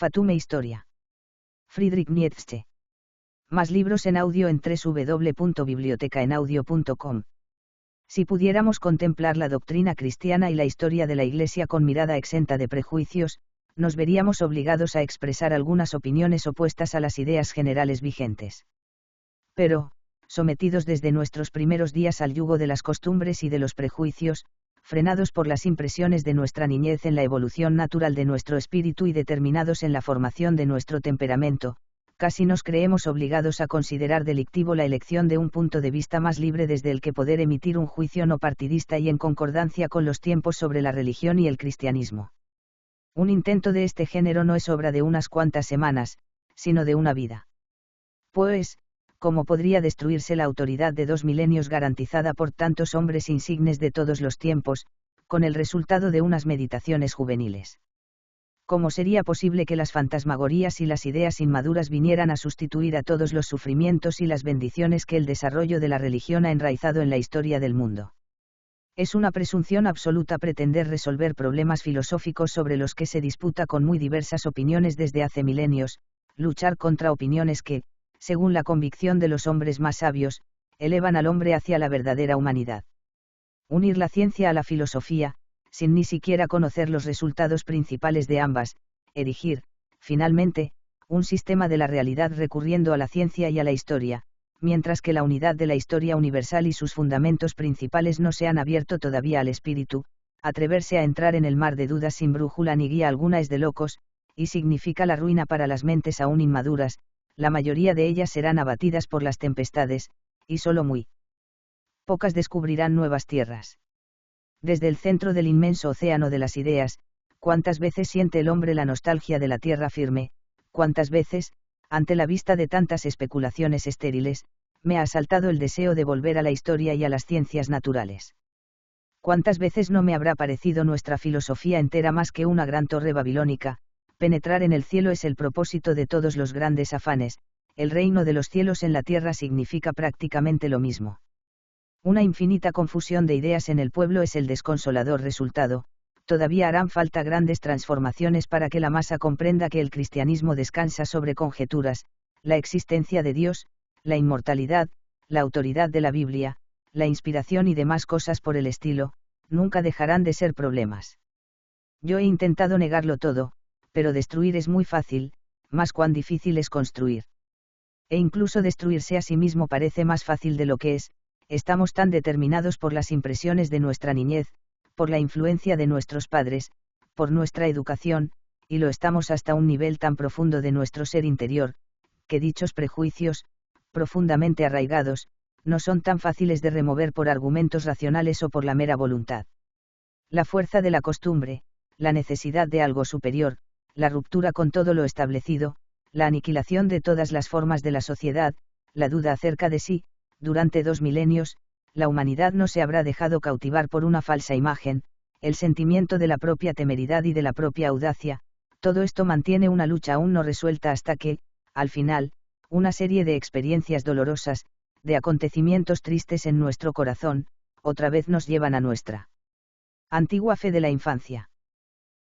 Fatume Historia. Friedrich Nietzsche. Más libros en audio en www.bibliotecaenaudio.com. Si pudiéramos contemplar la doctrina cristiana y la historia de la Iglesia con mirada exenta de prejuicios, nos veríamos obligados a expresar algunas opiniones opuestas a las ideas generales vigentes. Pero, sometidos desde nuestros primeros días al yugo de las costumbres y de los prejuicios, frenados por las impresiones de nuestra niñez en la evolución natural de nuestro espíritu y determinados en la formación de nuestro temperamento, casi nos creemos obligados a considerar delictivo la elección de un punto de vista más libre desde el que poder emitir un juicio no partidista y en concordancia con los tiempos sobre la religión y el cristianismo. Un intento de este género no es obra de unas cuantas semanas, sino de una vida. Pues, ¿cómo podría destruirse la autoridad de 2 milenios garantizada por tantos hombres insignes de todos los tiempos, con el resultado de unas meditaciones juveniles? ¿Cómo sería posible que las fantasmagorías y las ideas inmaduras vinieran a sustituir a todos los sufrimientos y las bendiciones que el desarrollo de la religión ha enraizado en la historia del mundo? Es una presunción absoluta pretender resolver problemas filosóficos sobre los que se disputa con muy diversas opiniones desde hace milenios, luchar contra opiniones que, según la convicción de los hombres más sabios, elevan al hombre hacia la verdadera humanidad. Unir la ciencia a la filosofía, sin ni siquiera conocer los resultados principales de ambas, erigir, finalmente, un sistema de la realidad recurriendo a la ciencia y a la historia, mientras que la unidad de la historia universal y sus fundamentos principales no se han abierto todavía al espíritu, atreverse a entrar en el mar de dudas sin brújula ni guía alguna es de locos, y significa la ruina para las mentes aún inmaduras, la mayoría de ellas serán abatidas por las tempestades, y solo muy pocas descubrirán nuevas tierras. Desde el centro del inmenso océano de las ideas, ¿cuántas veces siente el hombre la nostalgia de la tierra firme? ¿Cuántas veces, ante la vista de tantas especulaciones estériles, me ha asaltado el deseo de volver a la historia y a las ciencias naturales? ¿Cuántas veces no me habrá parecido nuestra filosofía entera más que una gran torre babilónica? Penetrar en el cielo es el propósito de todos los grandes afanes, el reino de los cielos en la tierra significa prácticamente lo mismo. Una infinita confusión de ideas en el pueblo es el desconsolador resultado. Todavía harán falta grandes transformaciones para que la masa comprenda que el cristianismo descansa sobre conjeturas, la existencia de Dios, la inmortalidad, la autoridad de la Biblia, la inspiración y demás cosas por el estilo, nunca dejarán de ser problemas. Yo he intentado negarlo todo, pero destruir es muy fácil, más cuán difícil es construir. E incluso destruirse a sí mismo parece más fácil de lo que es. Estamos tan determinados por las impresiones de nuestra niñez, por la influencia de nuestros padres, por nuestra educación, y lo estamos hasta un nivel tan profundo de nuestro ser interior, que dichos prejuicios, profundamente arraigados, no son tan fáciles de remover por argumentos racionales o por la mera voluntad. La fuerza de la costumbre, la necesidad de algo superior, la ruptura con todo lo establecido, la aniquilación de todas las formas de la sociedad, la duda acerca de sí. Durante 2 milenios, la humanidad no se habrá dejado cautivar por una falsa imagen, el sentimiento de la propia temeridad y de la propia audacia, todo esto mantiene una lucha aún no resuelta hasta que, al final, una serie de experiencias dolorosas, de acontecimientos tristes en nuestro corazón, otra vez nos llevan a nuestra antigua fe de la infancia.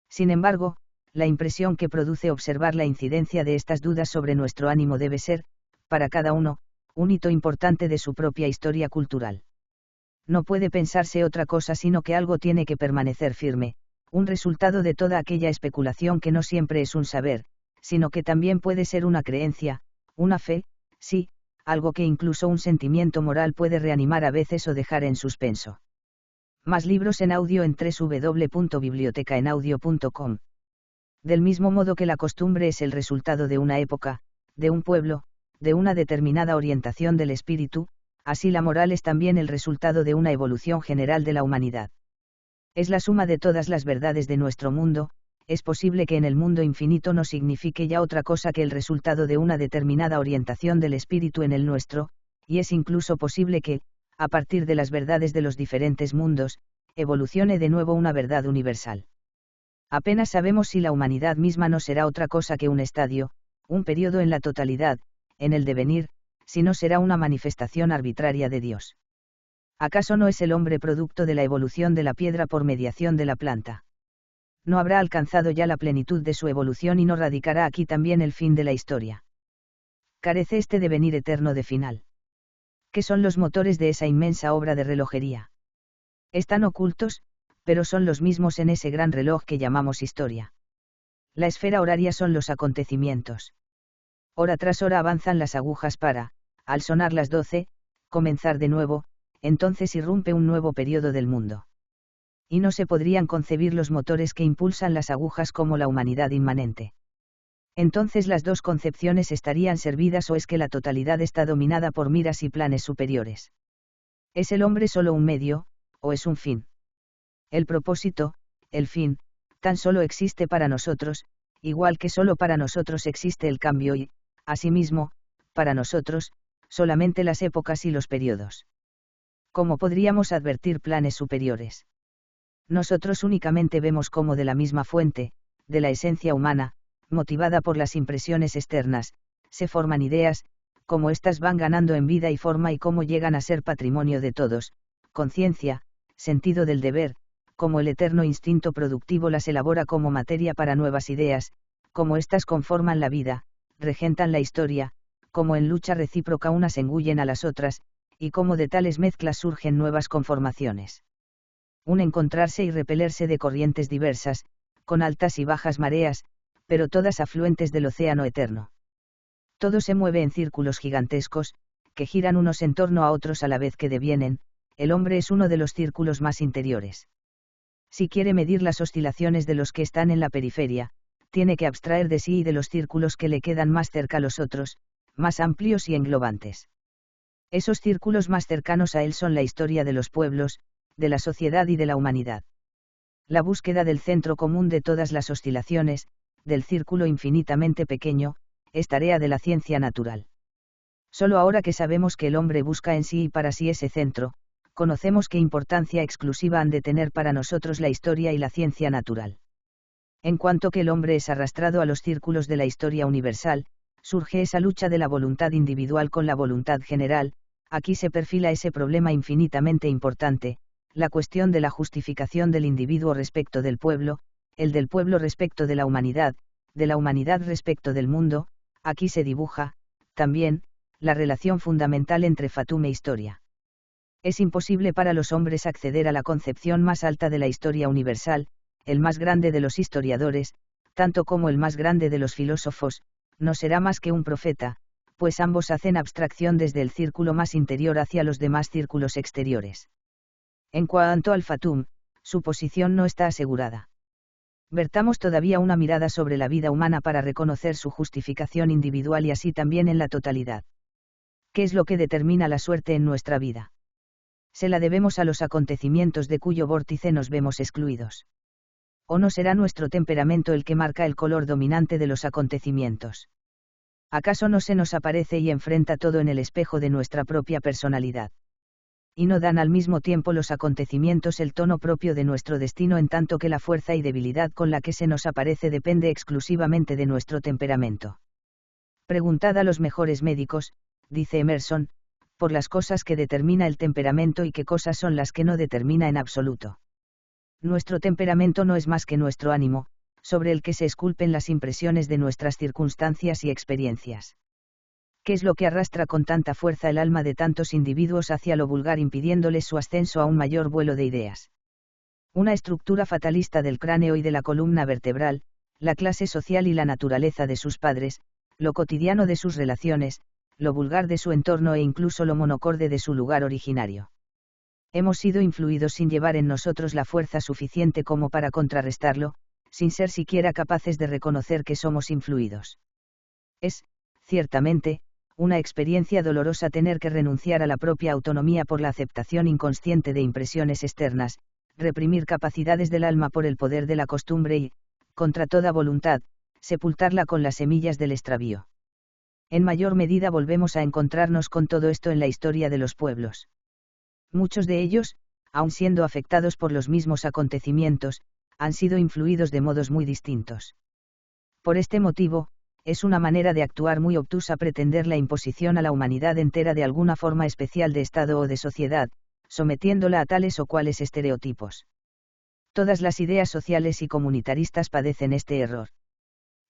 Sin embargo, la impresión que produce observar la incidencia de estas dudas sobre nuestro ánimo debe ser, para cada uno, un hito importante de su propia historia cultural. No puede pensarse otra cosa sino que algo tiene que permanecer firme, un resultado de toda aquella especulación que no siempre es un saber, sino que también puede ser una creencia, una fe, sí, algo que incluso un sentimiento moral puede reanimar a veces o dejar en suspenso. Más libros en audio en www.bibliotecaenaudio.com. Del mismo modo que la costumbre es el resultado de una época, de un pueblo, de una determinada orientación del espíritu, así la moral es también el resultado de una evolución general de la humanidad. Es la suma de todas las verdades de nuestro mundo. Es posible que en el mundo infinito no signifique ya otra cosa que el resultado de una determinada orientación del espíritu en el nuestro, y es incluso posible que, a partir de las verdades de los diferentes mundos, evolucione de nuevo una verdad universal. Apenas sabemos si la humanidad misma no será otra cosa que un estadio, un periodo en la totalidad, en el devenir, si no será una manifestación arbitraria de Dios. ¿Acaso no es el hombre producto de la evolución de la piedra por mediación de la planta? no habrá alcanzado ya la plenitud de su evolución y no radicará aquí también el fin de la historia. Carece este devenir eterno de final. ¿Qué son los motores de esa inmensa obra de relojería? Están ocultos, pero son los mismos en ese gran reloj que llamamos historia. La esfera horaria son los acontecimientos. Hora tras hora avanzan las agujas para, al sonar las 12, comenzar de nuevo, entonces irrumpe un nuevo periodo del mundo. Y no se podrían concebir los motores que impulsan las agujas como la humanidad inmanente. Entonces las dos concepciones estarían servidas, o es que la totalidad está dominada por miras y planes superiores. ¿Es el hombre solo un medio, o es un fin? El propósito, el fin, tan solo existe para nosotros, igual que solo para nosotros existe el cambio y, asimismo, para nosotros, solamente las épocas y los periodos. ¿Cómo podríamos advertir planes superiores? Nosotros únicamente vemos cómo de la misma fuente, de la esencia humana, motivada por las impresiones externas, se forman ideas, cómo éstas van ganando en vida y forma y cómo llegan a ser patrimonio de todos, conciencia, sentido del deber, cómo el eterno instinto productivo las elabora como materia para nuevas ideas, cómo éstas conforman la vida, regentan la historia, cómo en lucha recíproca unas engullen a las otras, y cómo de tales mezclas surgen nuevas conformaciones. Un encontrarse y repelerse de corrientes diversas, con altas y bajas mareas, pero todas afluentes del océano eterno. Todo se mueve en círculos gigantescos, que giran unos en torno a otros a la vez que devienen. El hombre es uno de los círculos más interiores. Si quiere medir las oscilaciones de los que están en la periferia, tiene que abstraer de sí y de los círculos que le quedan más cerca los otros, más amplios y englobantes. Esos círculos más cercanos a él son la historia de los pueblos, de la sociedad y de la humanidad. La búsqueda del centro común de todas las oscilaciones, del círculo infinitamente pequeño, es tarea de la ciencia natural. Solo ahora que sabemos que el hombre busca en sí y para sí ese centro, conocemos qué importancia exclusiva han de tener para nosotros la historia y la ciencia natural. En cuanto que el hombre es arrastrado a los círculos de la historia universal, surge esa lucha de la voluntad individual con la voluntad general. Aquí se perfila ese problema infinitamente importante, la cuestión de la justificación del individuo respecto del pueblo, el del pueblo respecto de la humanidad respecto del mundo. Aquí se dibuja, también, la relación fundamental entre fatum e historia. Es imposible para los hombres acceder a la concepción más alta de la historia universal. El más grande de los historiadores, tanto como el más grande de los filósofos, no será más que un profeta, pues ambos hacen abstracción desde el círculo más interior hacia los demás círculos exteriores. En cuanto al fatum, su posición no está asegurada. Vertamos todavía una mirada sobre la vida humana para reconocer su justificación individual y así también en la totalidad. ¿Qué es lo que determina la suerte en nuestra vida? Se la debemos a los acontecimientos de cuyo vórtice nos vemos excluidos. ¿O no será nuestro temperamento el que marca el color dominante de los acontecimientos? ¿Acaso no se nos aparece y enfrenta todo en el espejo de nuestra propia personalidad? ¿Y no dan al mismo tiempo los acontecimientos el tono propio de nuestro destino, en tanto que la fuerza y debilidad con la que se nos aparece depende exclusivamente de nuestro temperamento? Preguntad a los mejores médicos, dice Emerson, por las cosas que determina el temperamento y qué cosas son las que no determina en absoluto. Nuestro temperamento no es más que nuestro ánimo, sobre el que se esculpen las impresiones de nuestras circunstancias y experiencias. ¿Qué es lo que arrastra con tanta fuerza el alma de tantos individuos hacia lo vulgar, impidiéndoles su ascenso a un mayor vuelo de ideas? Una estructura fatalista del cráneo y de la columna vertebral, la clase social y la naturaleza de sus padres, lo cotidiano de sus relaciones, lo vulgar de su entorno e incluso lo monocorde de su lugar originario. Hemos sido influidos sin llevar en nosotros la fuerza suficiente como para contrarrestarlo, sin ser siquiera capaces de reconocer que somos influidos. Es, ciertamente, una experiencia dolorosa tener que renunciar a la propia autonomía por la aceptación inconsciente de impresiones externas, reprimir capacidades del alma por el poder de la costumbre y, contra toda voluntad, sepultarla con las semillas del extravío. En mayor medida volvemos a encontrarnos con todo esto en la historia de los pueblos. Muchos de ellos, aun siendo afectados por los mismos acontecimientos, han sido influidos de modos muy distintos. Por este motivo, es una manera de actuar muy obtusa pretender la imposición a la humanidad entera de alguna forma especial de Estado o de sociedad, sometiéndola a tales o cuales estereotipos. Todas las ideas sociales y comunitaristas padecen este error.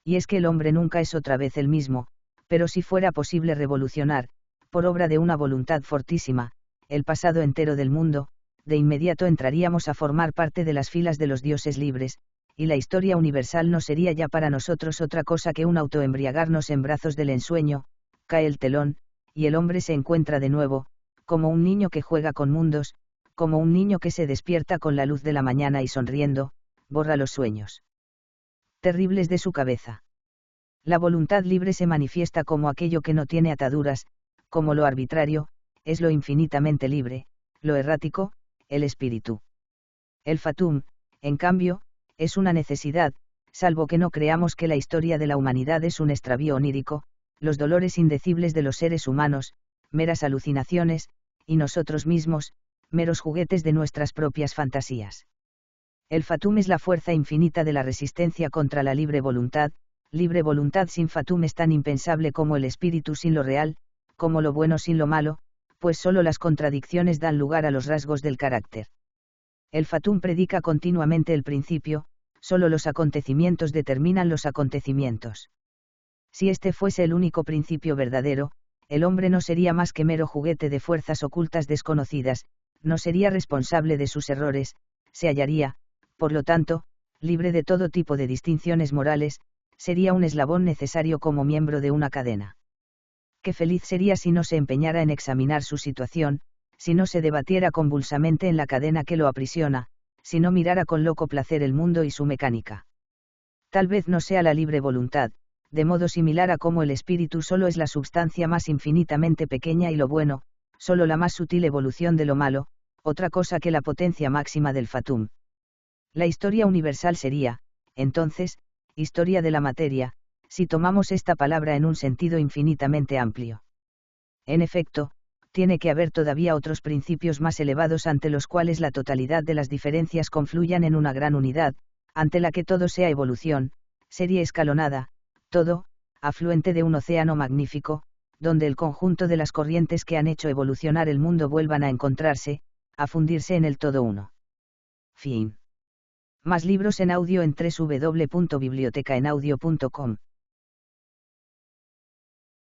Y es que el hombre nunca es otra vez el mismo, pero si fuera posible revolucionar, por obra de una voluntad fortísima, el pasado entero del mundo, de inmediato entraríamos a formar parte de las filas de los dioses libres, y la historia universal no sería ya para nosotros otra cosa que un autoembriagarnos en brazos del ensueño. Cae el telón, y el hombre se encuentra de nuevo, como un niño que juega con mundos, como un niño que se despierta con la luz de la mañana y sonriendo, borra los sueños terribles de su cabeza. La voluntad libre se manifiesta como aquello que no tiene ataduras, como lo arbitrario, es lo infinitamente libre, lo errático, el espíritu. El fatum, en cambio, es una necesidad, salvo que no creamos que la historia de la humanidad es un extravío onírico, los dolores indecibles de los seres humanos, meras alucinaciones, y nosotros mismos, meros juguetes de nuestras propias fantasías. El fatum es la fuerza infinita de la resistencia contra la libre voluntad sin fatum es tan impensable como el espíritu sin lo real, como lo bueno sin lo malo, pues solo las contradicciones dan lugar a los rasgos del carácter. El fatum predica continuamente el principio, solo los acontecimientos determinan los acontecimientos. Si este fuese el único principio verdadero, el hombre no sería más que mero juguete de fuerzas ocultas desconocidas, no sería responsable de sus errores, se hallaría, por lo tanto, libre de todo tipo de distinciones morales, sería un eslabón necesario como miembro de una cadena. Qué feliz sería si no se empeñara en examinar su situación, si no se debatiera convulsamente en la cadena que lo aprisiona, si no mirara con loco placer el mundo y su mecánica. Tal vez no sea la libre voluntad, de modo similar a cómo el espíritu solo es la substancia más infinitamente pequeña y lo bueno, solo la más sutil evolución de lo malo, otra cosa que la potencia máxima del fatum. La historia universal sería, entonces, historia de la materia, si tomamos esta palabra en un sentido infinitamente amplio. En efecto, tiene que haber todavía otros principios más elevados ante los cuales la totalidad de las diferencias confluyan en una gran unidad, ante la que todo sea evolución, serie escalonada, todo, afluente de un océano magnífico, donde el conjunto de las corrientes que han hecho evolucionar el mundo vuelvan a encontrarse, a fundirse en el todo uno. Fin. Más libros en audio en www.bibliotecaenaudio.com